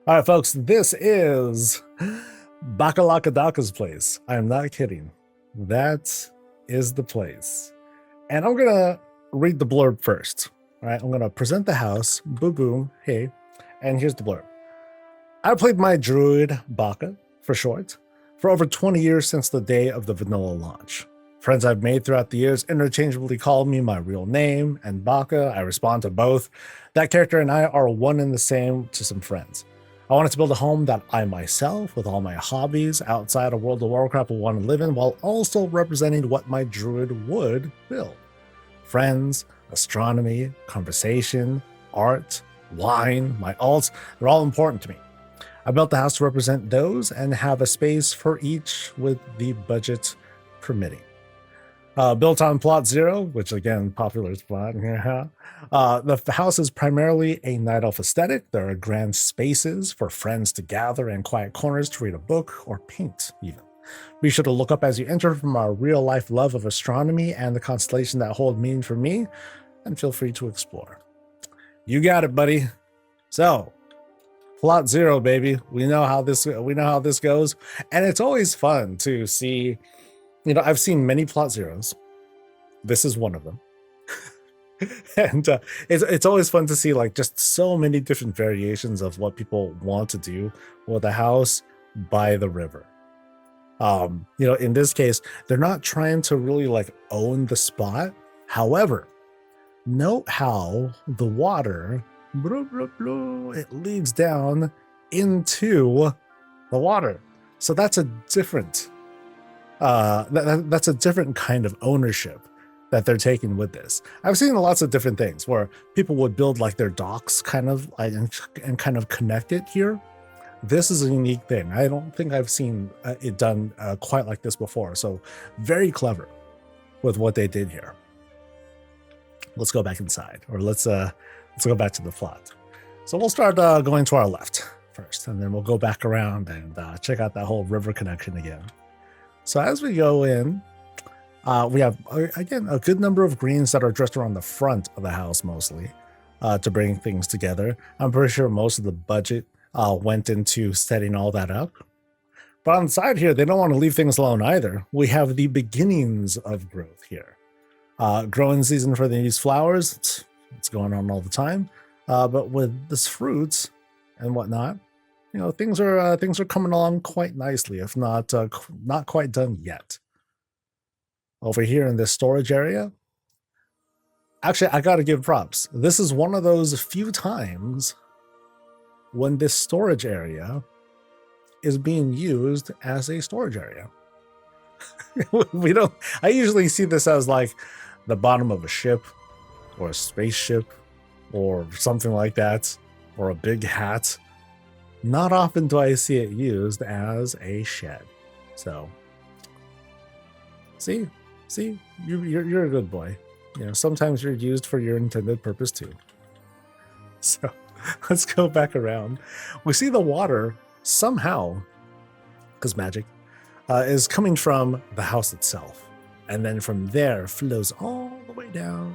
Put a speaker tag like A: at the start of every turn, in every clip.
A: All right, folks, this is Bakalakadaka's place. I am not kidding. That is the place. And I'm going to read the blurb first. All right, I'm going to present the house. Boom, boom, hey. And here's the blurb. I played my druid, Baka, for short, for over 20 years since the day of the vanilla launch. Friends I've made throughout the years interchangeably call me my real name, and Baka, I respond to both. That character and I are one and the same to some friends. I wanted to build a home that I myself, with all my hobbies outside of World of Warcraft, will want to live in, while also representing what my druid would build. Friends, astronomy, conversation, art, wine, my alts, they're all important to me. I built the house to represent those and have a space for each with the budget permitting. Built on plot 0, which again, popular plot. The house is primarily a night elf aesthetic. There are grand spaces for friends to gather and quiet corners to read a book or paint even. Be sure to look up as you enter from our real life love of astronomy and the constellation that hold meaning for me, and feel free to explore. You got it, buddy. So, plot 0, baby. We know how this goes, and it's always fun to see. I've seen many plot 0s. This is one of them. And it's always fun to see like just so many different variations of what people want to do with a house by the river. In this case, they're not trying to really like own the spot. However, note how the water, it leads down into the water. So that's a different that's a different kind of ownership that they're taking with this. I've seen lots of different things where people would build like their docks kind of and kind of connect it here. This is a unique thing. I don't think I've seen it done quite like this before. So very clever with what they did here. Let's go back inside, or let's go back to the plot. So we'll start going to our left first, and then we'll go back around and check out that whole river connection again. So as we go in, we have, again, a good number of greens that are just around the front of the house mostly to bring things together. I'm pretty sure most of the budget went into setting all that up. But on the side here, they don't want to leave things alone either. We have the beginnings of growth here. Growing season for these flowers, it's going on all the time. But with this fruits and whatnot, things are coming along quite nicely, if not quite done yet. Over here in this storage area, actually, I got to give props. This is one of those few times when this storage area is being used as a storage area. I usually see this as like the bottom of a ship or a spaceship or something like that, or a big hat. Not often do I see it used as a shed. So, see, you're a good boy. Sometimes you're used for your intended purpose too. So, let's go back around. We see the water somehow, because magic, is coming from the house itself, and then from there flows all the way down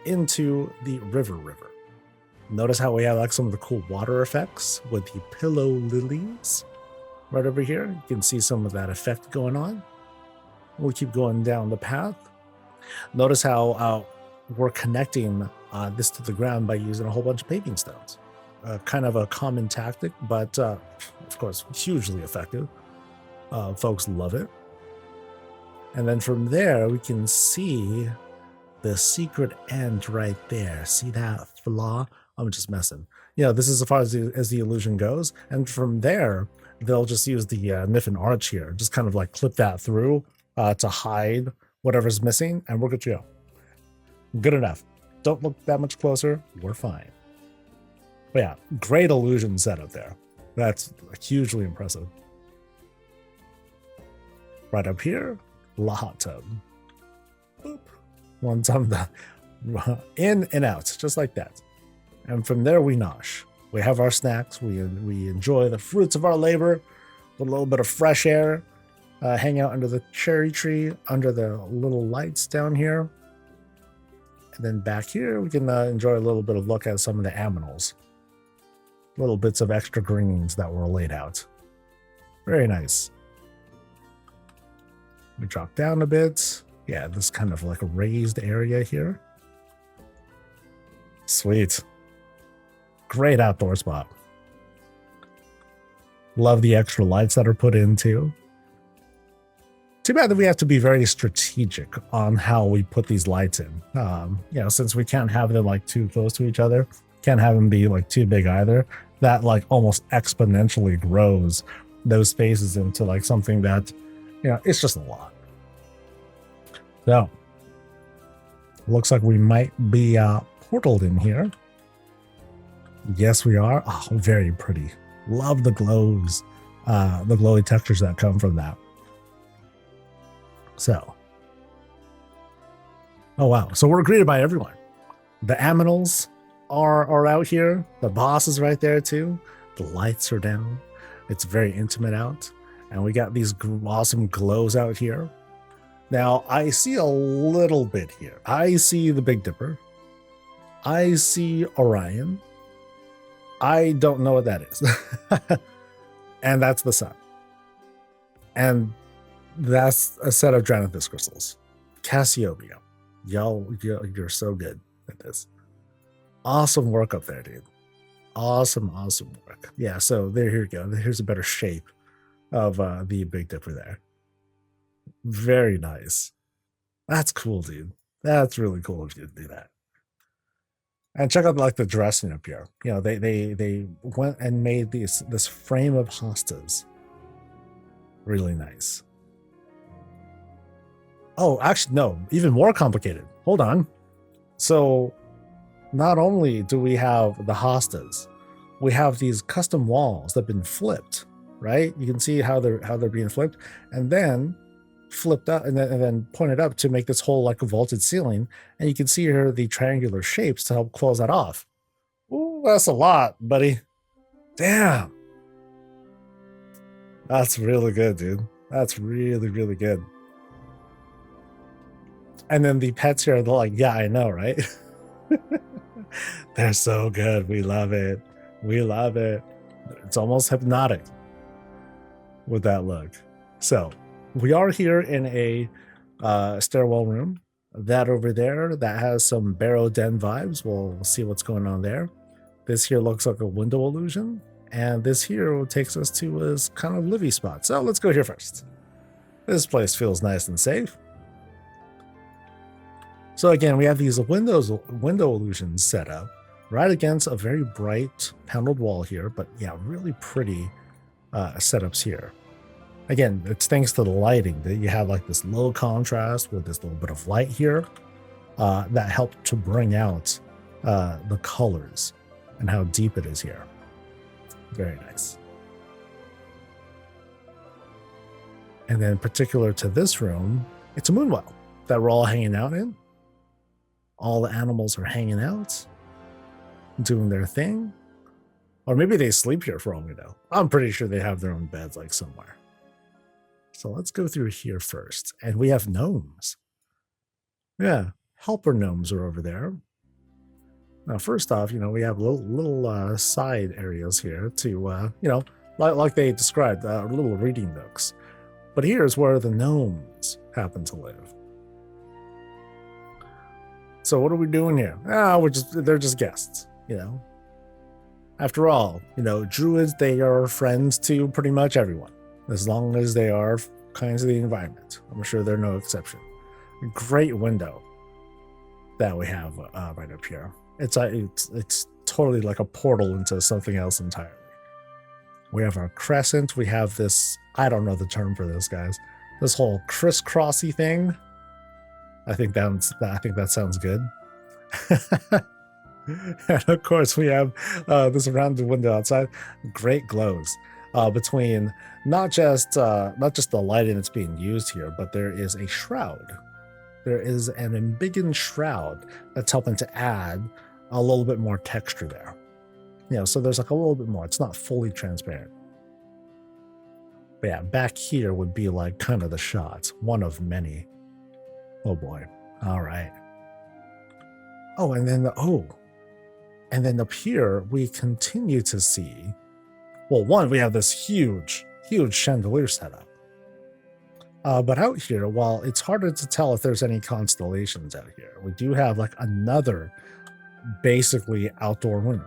A: into the river. Notice how we have like some of the cool water effects with the pillow lilies right over here. You can see some of that effect going on. We'll keep going down the path. Notice how we're connecting this to the ground by using a whole bunch of paving stones. Kind of a common tactic, but of course, hugely effective. Folks love it. And then from there, we can see the secret end right there. See that flaw? I'm just messing. This is as far as the illusion goes. And from there, they'll just use the Niffin arch here. Just kind of like clip that through to hide whatever's missing. And we're good to go. Good enough. Don't look that much closer. We're fine. But yeah, great illusion setup there. That's hugely impressive. Right up here, the hot tub. Boop. One time in and out, just like that. And from there we nosh. We have our snacks. We enjoy the fruits of our labor with a little bit of fresh air. Hang out under the cherry tree, under the little lights down here. And then back here, we can enjoy a little bit of look at some of the aminals. little bits of extra greens that were laid out. Very nice. We drop down a bit. Yeah, this kind of like a raised area here. Sweet. Great outdoor spot. Love the extra lights that are put in too. Too bad that we have to be very strategic on how we put these lights in. You know, since we can't have them like too close to each other, can't have them be like too big either. That like almost exponentially grows those spaces into like something that, you know, it's just a lot. So, looks like we might be portaled in here. Yes, we are. Oh, very pretty. Love the glows, the glowy textures that come from that. So, oh wow. So we're greeted by everyone. The aminals are out here. The boss is right there too. The lights are down. It's very intimate out. And we got these awesome glows out here. Now, I see a little bit here. I see the Big Dipper. I see Orion. I don't know what that is. And that's the sun. And that's a set of Dranathus crystals. Cassiopeia. You're so good at this. Awesome work up there, dude. Awesome work. Yeah, so here you go. Here's a better shape of the Big Dipper there. Very nice. That's cool, dude. That's really cool if you do that. And check out like the dressing up here. You know, they went and made this frame of hostas. Really nice. Oh, actually, no, even more complicated. Hold on. So not only do we have the hostas, we have these custom walls that have been flipped, right? You can see how they're being flipped, and then flipped up and then pointed up to make this whole like a vaulted ceiling. And you can see here the triangular shapes to help close that off. Ooh, that's a lot, buddy. Damn. That's really good, dude. That's really, really good. And then the pets here, they're like, yeah, I know, right? They're so good. We love it. We love it. It's almost hypnotic with that look. So we are here in a stairwell room. That over there, that has some Barrow Den vibes. We'll see what's going on there. This here looks like a window illusion. And this here takes us to his kind of living spot. So let's go here first. This place feels nice and safe. So again, we have these window illusions set up right against a very bright paneled wall here. But yeah, really pretty setups here. Again, it's thanks to the lighting that you have like this low contrast with this little bit of light here that helped to bring out the colors and how deep it is here. Very nice. And then particular to this room, it's a moonwell that we're all hanging out in. All the animals are hanging out, doing their thing. Or maybe they sleep here for all we know. I'm pretty sure they have their own beds like somewhere. So let's go through here first. And we have gnomes. Yeah, helper gnomes are over there. Now, first off, you know, we have little side areas here to, you know, like they described, little reading nooks. But here's where the gnomes happen to live. So what are we doing here? They're just guests, you know. After all, you know, druids, they are friends to pretty much everyone, as long as they are kinds of the environment. I'm sure they're no exception. Great window that we have right up here. It's totally like a portal into something else entirely. We have our crescent. We have this, I don't know the term for this, guys. This whole crisscrossy thing. I think that sounds good. And of course, we have this rounded window outside. Great glows between not just the lighting that's being used here, but there is a shroud. There is an embiggened shroud that's helping to add a little bit more texture there. You know, so there's like a little bit more. It's not fully transparent. But yeah, back here would be like kind of the shots, one of many. Oh boy. All right. Oh, and then And then up here, we continue to see, well, one, we have this huge chandelier setup. But out here, while it's harder to tell if there's any constellations out here, we do have like another basically outdoor room.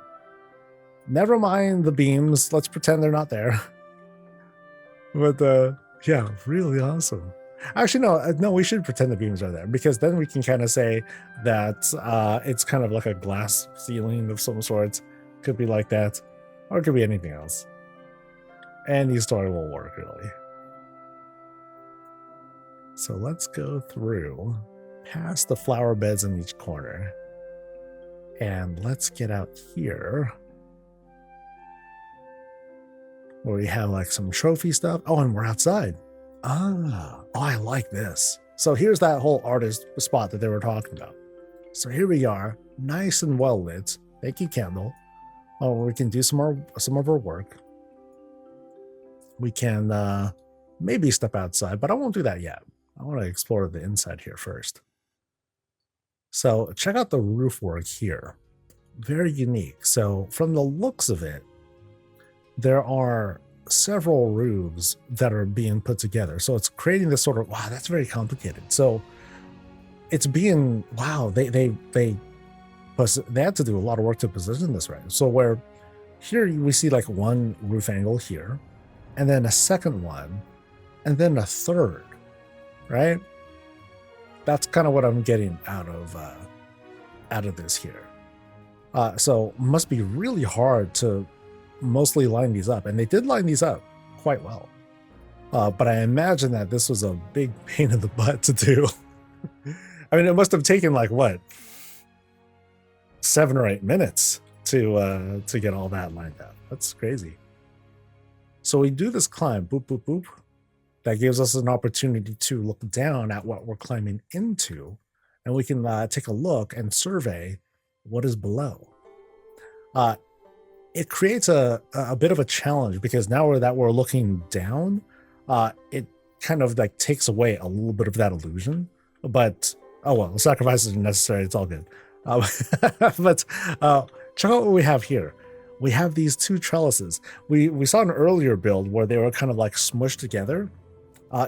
A: Never mind the beams. Let's pretend they're not there. But yeah, really awesome. Actually, no, we should pretend the beams are there, because then we can kind of say that it's kind of like a glass ceiling of some sorts. Could be like that, or it could be anything else. Any story will work, really. So let's go through past the flower beds in each corner. And let's get out here, where we have like some trophy stuff. Oh, and we're outside. Oh, I like this. So here's that whole artist spot that they were talking about. So here we are, nice and well lit. Thank you, candle. Oh, we can do some of our work. We can maybe step outside, but I won't do that yet. I want to explore the inside here first. So check out the roof work here. Very unique. So from the looks of it, there are several roofs that are being put together. So it's creating this sort of, wow, that's very complicated. So it's being, wow, they had to do a lot of work to position this right. So where here we see like one roof angle here, and then a second one, and then a third, right? That's kind of what I'm getting out of this here. So must be really hard to mostly line these up, and they did line these up quite well. But I imagine that this was a big pain in the butt to do. I mean, it must have taken like what, 7 or 8 minutes to get all that lined up. That's crazy. So we do this climb, boop, boop, boop. That gives us an opportunity to look down at what we're climbing into, and we can take a look and survey what is below. It creates a bit of a challenge, because now that we're looking down, it kind of like takes away a little bit of that illusion. But oh well, the sacrifices are necessary. It's all good. But check out what we have here. We have these 2 trellises. We saw an earlier build where they were kind of like smushed together.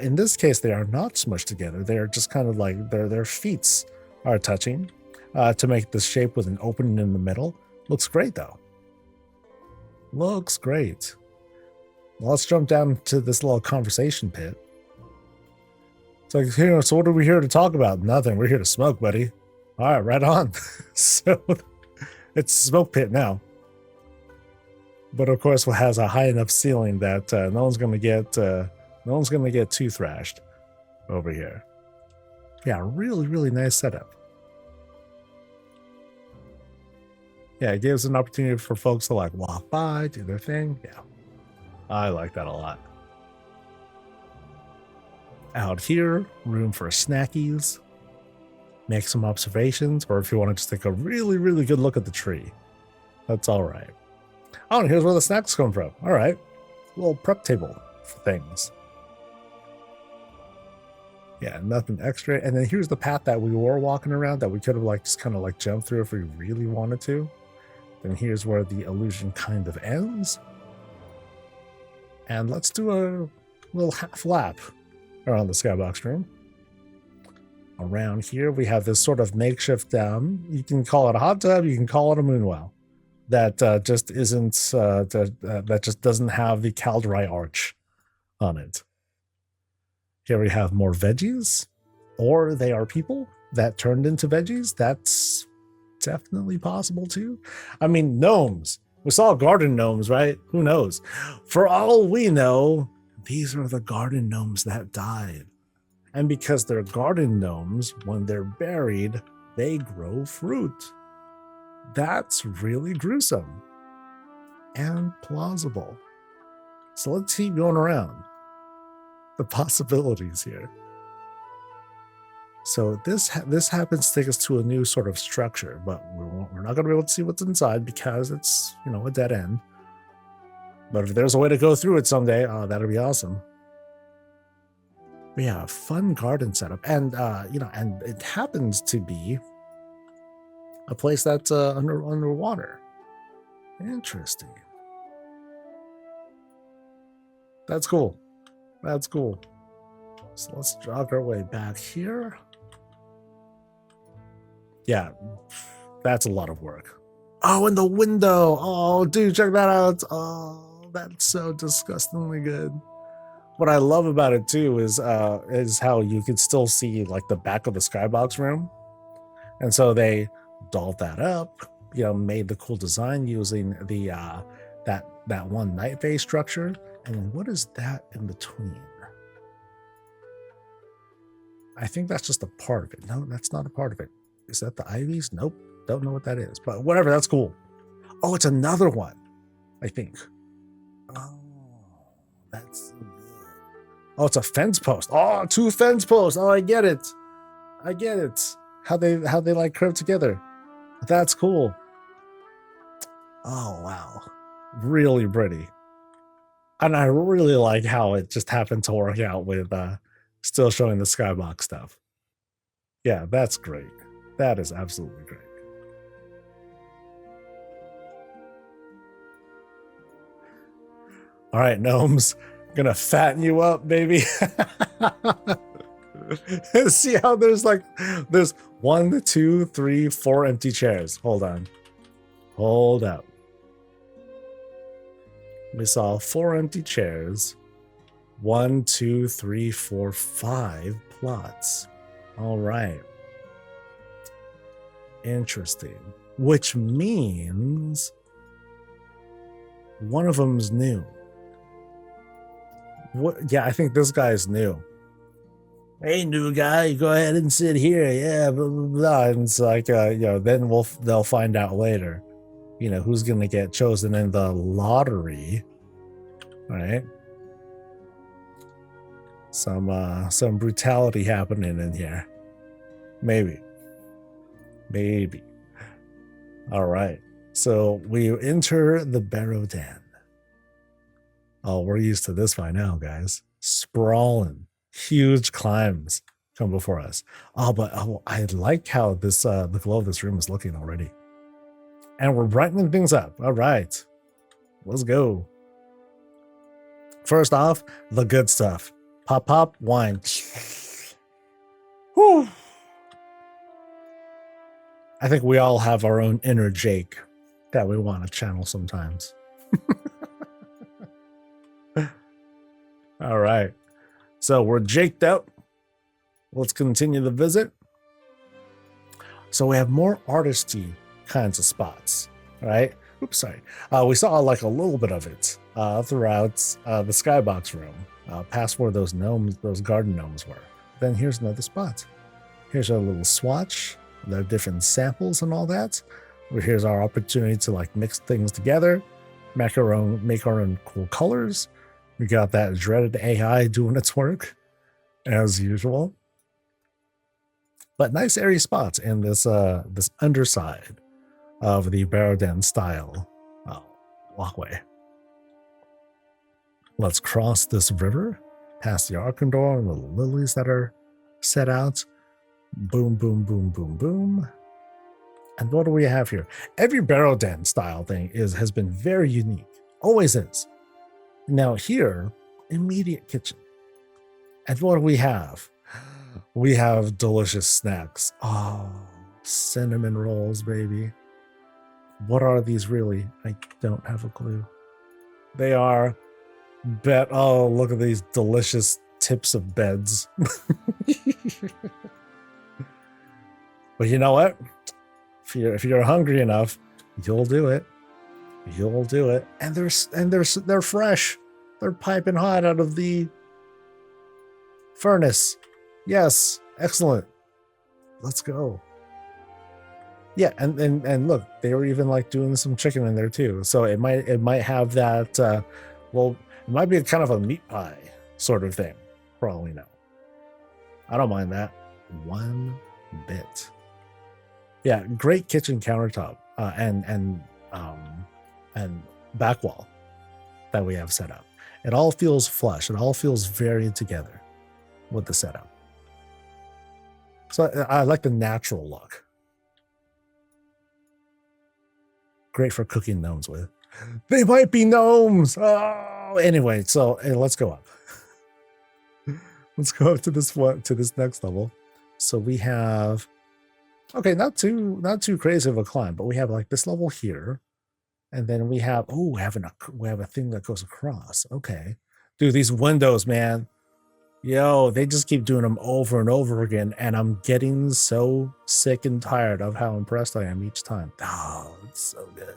A: In this case, they are not smushed together. They're just kind of like their feet are touching to make this shape with an opening in the middle. Looks great though. Looks great. Well, let's jump down to this little conversation pit. It's like, here, so what are we here to talk about? Nothing. We're here to smoke, buddy. All right, right on. So it's a smoke pit now. But of course, it has a high enough ceiling that no one's gonna get too thrashed over here. Yeah, really, really nice setup. Yeah, it gives an opportunity for folks to like walk by, do their thing. Yeah, I like that a lot. Out here, room for snackies. Make some observations, or if you want to just take a really, really good look at the tree, that's all right. Oh, and here's where the snacks come from. All right, a little prep table for things. Yeah, nothing extra. And then here's the path that we were walking around that we could have like just kind of like jumped through if we really wanted to. Then here's where the illusion kind of ends. And let's do a little half lap around the skybox room. Around here, we have this sort of makeshift, you can call it a hot tub, you can call it a moonwell. That just isn't, that just doesn't have the Caldrai arch on it. Here we have more veggies, or they are people that turned into veggies. That's definitely possible too. I mean, gnomes. We saw garden gnomes, right? Who knows? For all we know, these are the garden gnomes that died. And because they're garden gnomes, when they're buried, they grow fruit. That's really gruesome and plausible. So let's keep going around the possibilities here. So this happens to take us to a new sort of structure, but we're not going to be able to see what's inside because it's, you know, a dead end. But if there's a way to go through it someday, that'd be awesome. We have a fun garden setup, and you know, and it happens to be a place that's underwater. Interesting. That's cool. That's cool. So let's jog our way back here. Yeah, that's a lot of work. Oh, and the window. Oh, dude, check that out. Oh, that's so disgustingly good. What I love about it too is how you can still see like the back of the skybox room, and so they dolled that up. You know, made the cool design using the that one night phase structure. And then what is that in between? I think that's just a part of it. No, that's not a part of it. Is that the ivies? Nope. Don't know what that is, but whatever. That's cool. Oh, it's another one, I think. Oh, that's so good. Oh, it's a fence post. Oh, 2 fence posts. Oh, I get it. I get it. How they like curve together. That's cool. Oh, wow. Really pretty. And I really like how it just happened to work out with still showing the skybox stuff. Yeah, that's great. That is absolutely great. All right, gnomes, gonna fatten you up, baby. See how there's 1, 2, 3, 4 empty chairs. Hold on. Hold up. We saw 4 empty chairs. 1, 2, 3, 4, 5 plots. All right. Interesting. Which means one of them's new. What? Yeah, I think this guy's new. Hey, new guy, go ahead and sit here. Yeah, blah blah blah. And it's like, then they'll find out later. You know who's gonna get chosen in the lottery, right? Some brutality happening in here. Maybe. All right. So we enter the Barrow Den. Oh, we're used to this by now, guys. Sprawling, huge climbs come before us. But I like how this the glow of this room is looking already. And we're brightening things up. All right. Let's go. First off, the good stuff. Pop, wine. Whew. I think we all have our own inner Jake that we want to channel sometimes. All right. So we're jaked up. Let's continue the visit. So we have more artisty kinds of spots, right? Oops, sorry. We saw like a little bit of it throughout the skybox room, past where those garden gnomes were. Then here's another spot. Here's a little swatch. There are different samples and all that. Here's our opportunity to like mix things together, make our own cool colors. We got that dreaded AI doing its work, as usual. But nice airy spots in this this underside of the Barrow Den style walkway. Let's cross this river, past the Arkandor and the lilies that are set out. Boom, boom, boom, boom, boom. And what do we have here? Every Barrow Den style thing has been very unique. Always is. Now here, immediate kitchen. And what do we have? We have delicious snacks. Oh, cinnamon rolls, baby. What are these really? I don't have a clue. They are oh, look at these delicious tips of beds. But you know what? If you're hungry enough, you'll do it. You'll do it. And they're fresh. They're piping hot out of the furnace. Yes, excellent. Let's go. Yeah, and look, they were even like doing some chicken in there too. So it might have that. Well, it might be a kind of a meat pie sort of thing, for all we know. I don't mind that one bit. Yeah, great kitchen countertop and back wall that we have set up. It all feels flush. It all feels very together with the setup. So I like the natural look. Great for cooking gnomes with. They might be gnomes. Oh, anyway, so let's go up. Let's go up to this next level. So we have, okay, not too crazy of a climb, but we have like this level here, and then we have we have a thing that goes across. Okay, dude, these windows, man, yo, they just keep doing them over and over again, and I'm getting so sick and tired of how impressed I am each time. Oh, it's so good.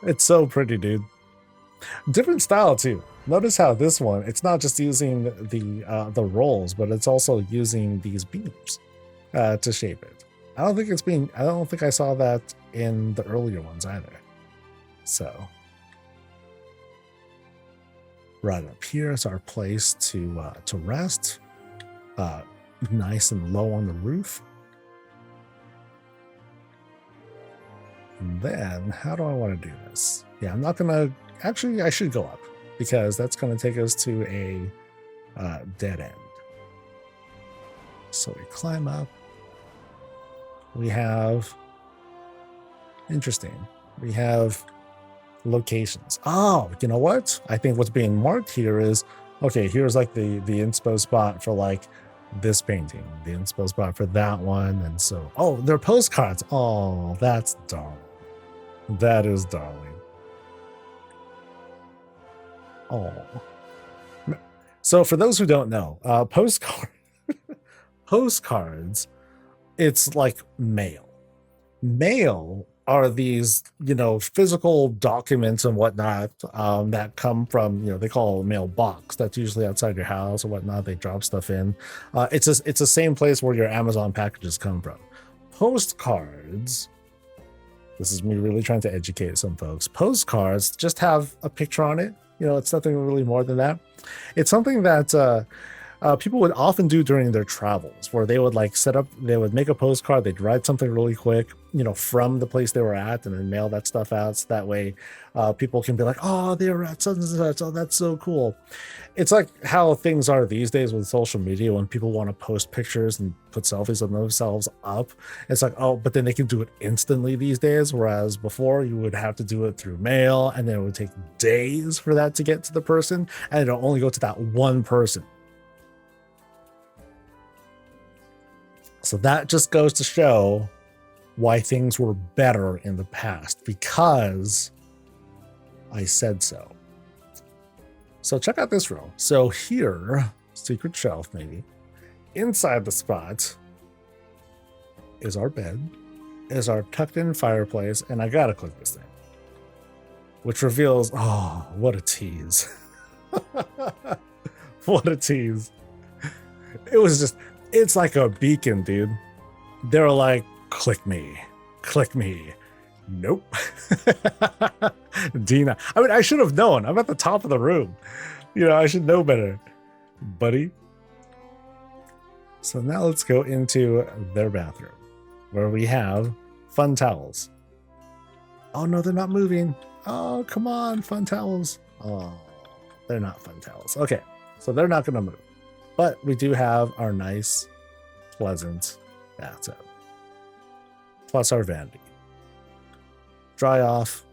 A: It's so pretty, dude. Different style too. Notice how this one, it's not just using the rolls, but it's also using these beams to shape it. I don't think I saw that in the earlier ones either. So right up here is our place to rest. Nice and low on the roof. And then, how do I want to do this? Yeah, I'm not gonna. Actually, I should go up because that's going to take us to a dead end. So we climb up. We have, interesting, we have locations. Oh, you know what? I think what's being marked here is, okay, here's like the inspo spot for like this painting, the inspo spot for that one. And so, oh, they're postcards. Oh, that's darling. That is darling. Oh, so for those who don't know, postcards, it's like mail. Mail are these, physical documents and whatnot that come from, they call it a mailbox. That's usually outside your house or whatnot. They drop stuff in. It's the same place where your Amazon packages come from. Postcards. This is me really trying to educate some folks. Postcards just have a picture on it. It's nothing really more than that. It's something that people would often do during their travels, where they would they would make a postcard, they'd write something really quick, from the place they were at, and then mail that stuff out. So that way people can be like, oh, they were at such and such. Oh, that's so cool. It's like how things are these days with social media when people want to post pictures and put selfies of themselves up. It's like, oh, but then they can do it instantly these days. Whereas before you would have to do it through mail, and then it would take days for that to get to the person, and it'll only go to that one person. So that just goes to show why things were better in the past, because I said so. So check out this row. So here, secret shelf maybe, inside the spot is our bed, is our tucked in fireplace, and I gotta click this thing, which reveals, oh, what a tease. What a tease. It was just, it's like a beacon, dude. They're like, click me. Nope. Dina. I mean, I should have known. I'm at the top of the room. I should know better, buddy. So now let's go into their bathroom, where we have fun towels. Oh no, they're not moving. Oh, come on, fun towels. Oh, they're not fun towels. Okay, so they're not gonna move. But we do have our nice, pleasant bathtub. Plus our vanity. Dry off.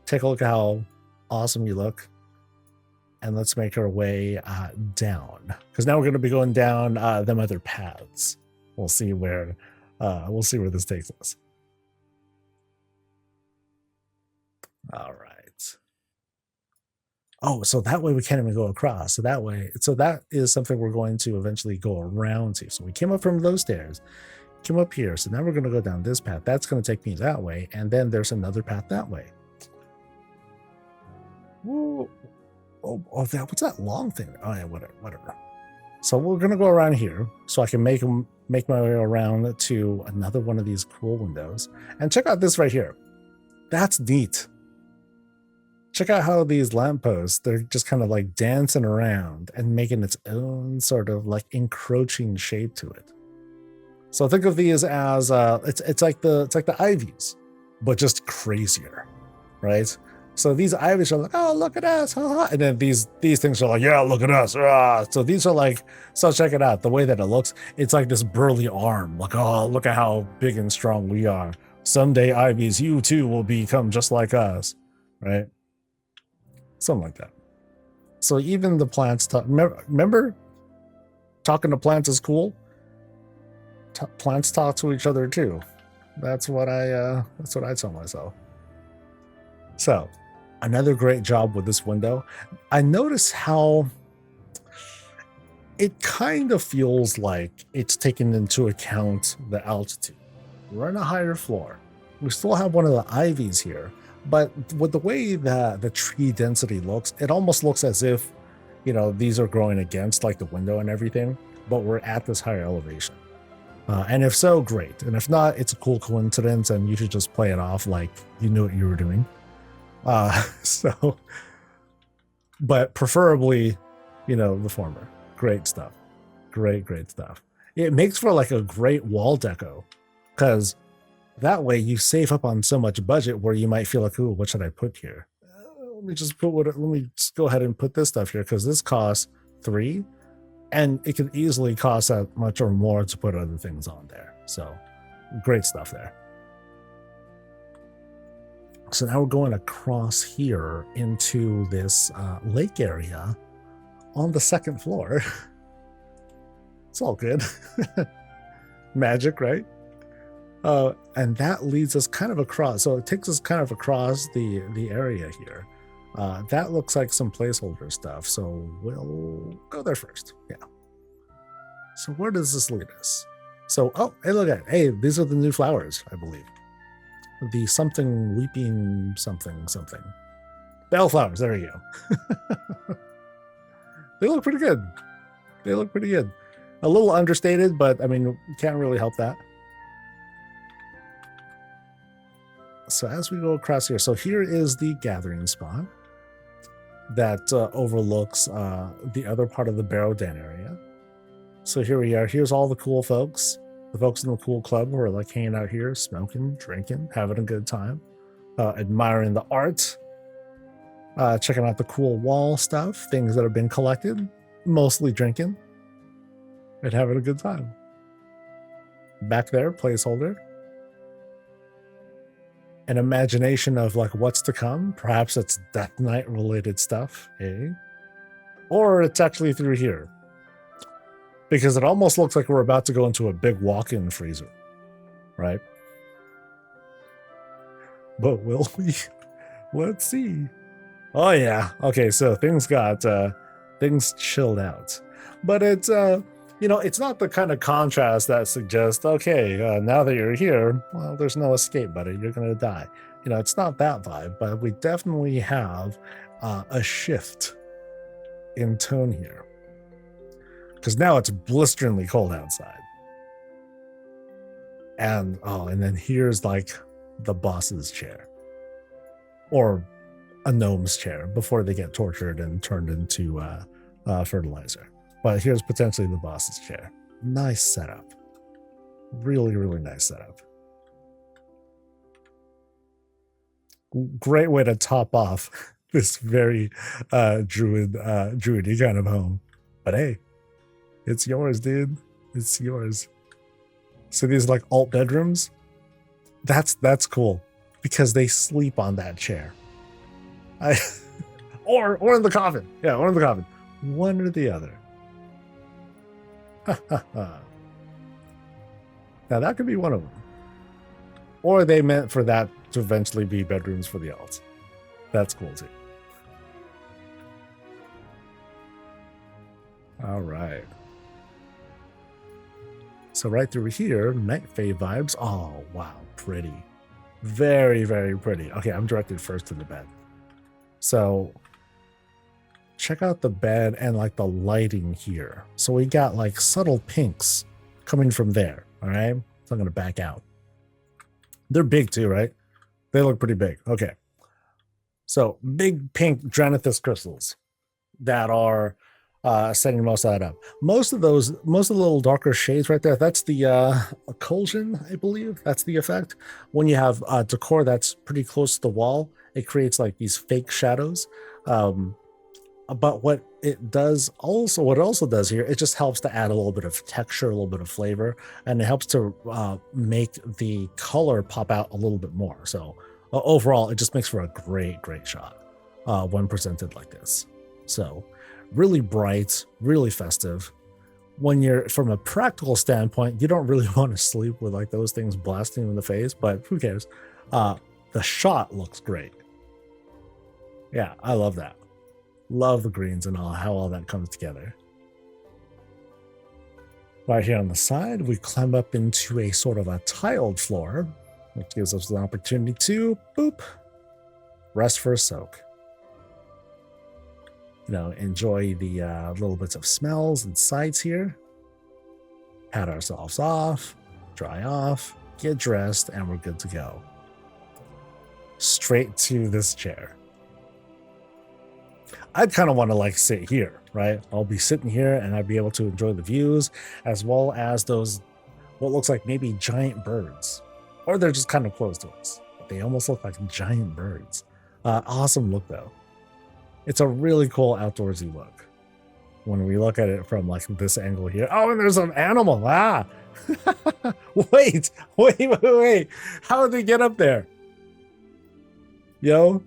A: Take a look at how awesome you look. And let's make our way down. Because now we're going to be going down them other paths. We'll see where this takes us. All right. Oh, so that way we can't even go across. So that is something we're going to eventually go around to. So we came up from those stairs, came up here. So now we're going to go down this path. That's going to take me that way. And then there's another path that way. Whoa. Oh, what's that long thing? Oh yeah, whatever. So we're going to go around here so I can make my way around to another one of these cool windows. And check out this right here. That's neat. Check out how these lampposts, they're just kind of like dancing around and making its own sort of like encroaching shape to it. So think of these as it's like the ivies, but just crazier, right? So these ivies are like, oh, look at us, ha. And then these things are like, yeah, look at us, rah. So these are like, so check it out. The way that it looks, it's like this burly arm. Like, oh, look at how big and strong we are. Someday, ivies, you too will become just like us, right? Something like that. So even the plants, remember, talking to plants is cool. Plants talk to each other too. That's what I tell myself. So, another great job with this window. I notice how it kind of feels like it's taken into account the altitude. We're on a higher floor. We still have one of the ivies here, but with the way that the tree density looks, it almost looks as if, you know, these are growing against like the window and everything, but we're at this higher elevation. And if so, great. And if not, it's a cool coincidence and you should just play it off like you knew what you were doing. But preferably, you know, the former. Great stuff. Great stuff. It makes for like a great wall deco, because that way you save up on so much budget where you might feel like, ooh, what should I put here? Let me just go ahead and put this stuff here because this costs 3. And it could easily cost that much or more to put other things on there. So great stuff there. So now we're going across here into this lake area on the 2nd floor. It's all good. Magic, right? And that leads us kind of across. So it takes us kind of across the area here. That looks like some placeholder stuff, so we'll go there first. Yeah. So where does this lead us? So, oh, hey, look at it. Hey, these are the new flowers, I believe. The something weeping something. Bellflowers, there you go. They look pretty good. A little understated, but I mean, can't really help that. So as we go across here, so here is the gathering spot that overlooks the other part of the Barrow Den area. So here we are. Here's all the cool folks. The folks in the cool club who are like hanging out here, smoking, drinking, having a good time, admiring the art, checking out the cool wall stuff, things that have been collected, mostly drinking, and having a good time. Back there, placeholder. An imagination of like what's to come. Perhaps it's Death Knight related stuff, eh? Or it's actually through here. Because it almost looks like we're about to go into a big walk-in freezer, right? But will we? Let's see. Oh yeah. Okay, so things chilled out. But it's you know, it's not the kind of contrast that suggests, okay, now that you're here, well, there's no escape, buddy. You're gonna die. You know, it's not that vibe, but we definitely have a shift in tone here. Because now it's blisteringly cold outside. And then here's like the boss's chair. Or a gnome's chair before they get tortured and turned into fertilizer. But here's potentially the boss's chair. Nice setup. Really, really nice setup. Great way to top off this very druidy kind of home. But hey, it's yours, dude. It's yours. So these like alt bedrooms, that's cool because they sleep on that chair. Or in the coffin. Yeah, or in the coffin. One or the other. Now that could be one of them. Or they meant for that to eventually be bedrooms for the alts. That's cool too. All right. So right through here, Night Fae vibes. Oh, wow. Pretty. Very, very pretty. Okay, I'm directed first to the bed. So check out the bed and like the lighting here. So we got like subtle pinks coming from there. All right. So I'm going to back out. They're big too, right? They look pretty big. Okay. So big pink Dranithus crystals that are setting most of that up. Most of the little darker shades right there, that's the occlusion, I believe. That's the effect. When you have decor that's pretty close to the wall, it creates like these fake shadows. But what it also does here, it just helps to add a little bit of texture, a little bit of flavor, and it helps to make the color pop out a little bit more. So overall, it just makes for a great shot when presented like this. So really bright, really festive. When you're from a practical standpoint, you don't really want to sleep with like those things blasting in the face, but who cares? The shot looks great. Yeah, I love that. Love the greens and how all that comes together. Right here on the side, we climb up into a sort of a tiled floor, which gives us an opportunity to, boop, rest for a soak. You know, enjoy the little bits of smells and sights here. Pat ourselves off, dry off, get dressed, and we're good to go. Straight to this chair. I'd kind of want to like sit here, right? I'll be sitting here and I'd be able to enjoy the views as well as those, what looks like maybe giant birds, or they're just kind of close to us. But they almost look like giant birds. Awesome look though. It's a really cool outdoorsy look when we look at it from like this angle here. Oh, and there's an animal. Ah, wait. How did they get up there? Yo,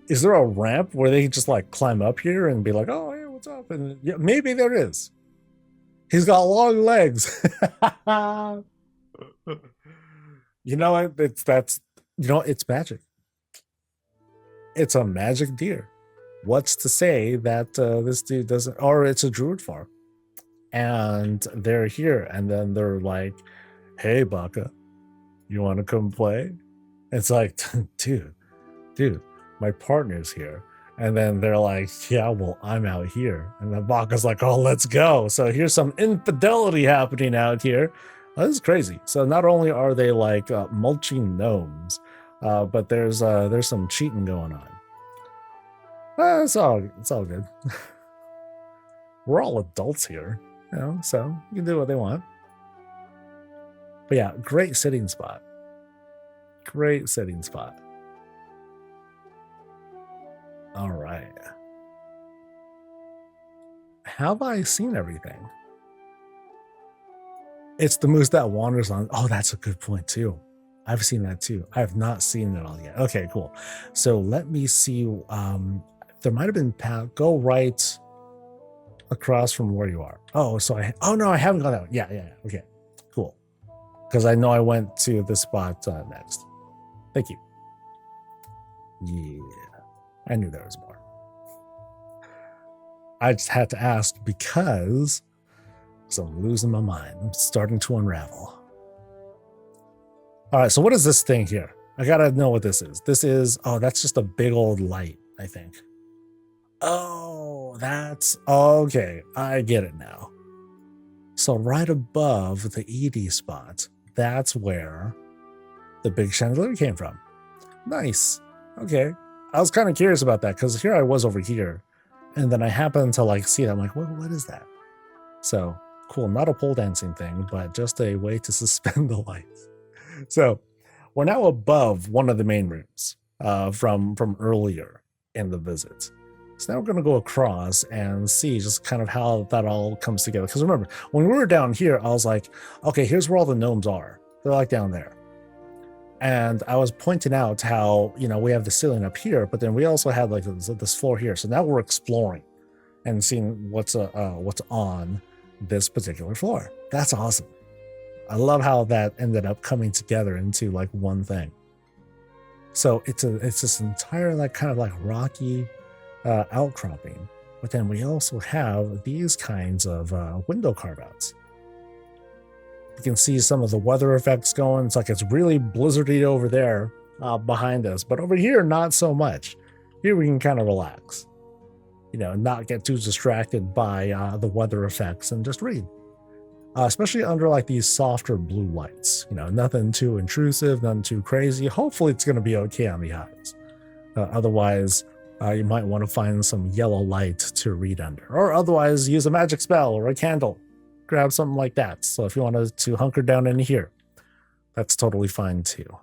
A: is there a ramp where they just like climb up here and be like, oh, hey, what's up? And yeah, maybe there is. He's got long legs. You know what? It's magic. It's a magic deer. What's to say that this dude doesn't, or it's a druid farm and they're here and then they're like, hey, Baka, you want to come play? It's like, dude, my partner's here. And then they're like, yeah, well, I'm out here. And then Baka's like, oh, let's go. So here's some infidelity happening out here. This is crazy. So not only are they like mulching gnomes, but there's some cheating going on. It's all good. We're all adults here, you know, so you can do what they want. But yeah, great sitting spot. Great sitting spot. All right. Have I seen everything? It's the moose that wanders on. Oh, that's a good point too. I've seen that too. I have not seen it all yet. Okay, cool. So let me see. There might have been path. Go right across from where you are. Oh, so no, I haven't gone out. Yeah. Okay, cool. Because I know I went to this spot next. Thank you. Yeah. I knew there was more. I just had to ask because I'm losing my mind. I'm starting to unravel. All right, so what is this thing here? I gotta know what this is. That's just a big old light, I think. Oh, that's okay. I get it now. So right above the ED spot, that's where the big chandelier came from. Nice. Okay. I was kind of curious about that because here I was over here and then I happened to like see it. I'm like, what is that? So cool. Not a pole dancing thing, but just a way to suspend the lights. So we're now above one of the main rooms from earlier in the visit. So now we're going to go across and see just kind of how that all comes together. Because remember, when we were down here, I was like, okay, here's where all the gnomes are. They're like down there. And I was pointing out how, you know, we have the ceiling up here, but then we also have like this floor here. So now we're exploring and seeing what's on this particular floor. That's awesome. I love how that ended up coming together into like one thing. So it's this entire like kind of like rocky outcropping, but then we also have these kinds of window carve outs. You can see some of the weather effects going. It's like it's really blizzardy over there behind us, but over here, not so much. Here we can kind of relax, you know, not get too distracted by the weather effects and just read, especially under like these softer blue lights, you know, nothing too intrusive, nothing too crazy. Hopefully it's going to be okay on the eyes. Otherwise, You might want to find some yellow light to read under, or otherwise use a magic spell or a candle. Grab something like that. So if you wanted to hunker down in here, that's totally fine too.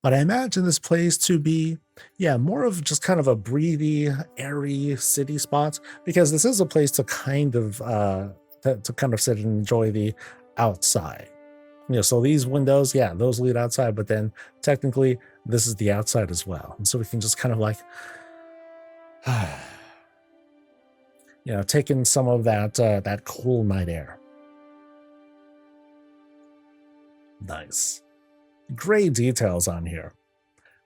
A: But I imagine this place to be, yeah, more of just kind of a breathy, airy city spot, because this is a place to kind of sit and enjoy the outside. So these windows, yeah, those lead outside, but then technically this is the outside as well. And so we can just kind of like, take in some of that cool night air. Nice. Great details on here.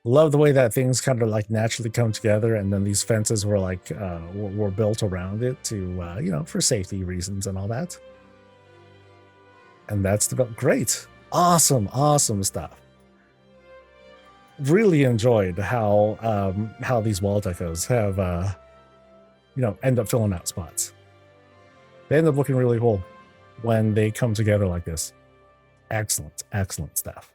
A: Love the way that things kind of like naturally come together, and then these fences were like were built around it to for safety reasons and all that. And that's great. Awesome stuff. Really enjoyed how these wall decos have end up filling out spots. They end up looking really cool when they come together like this. Excellent stuff.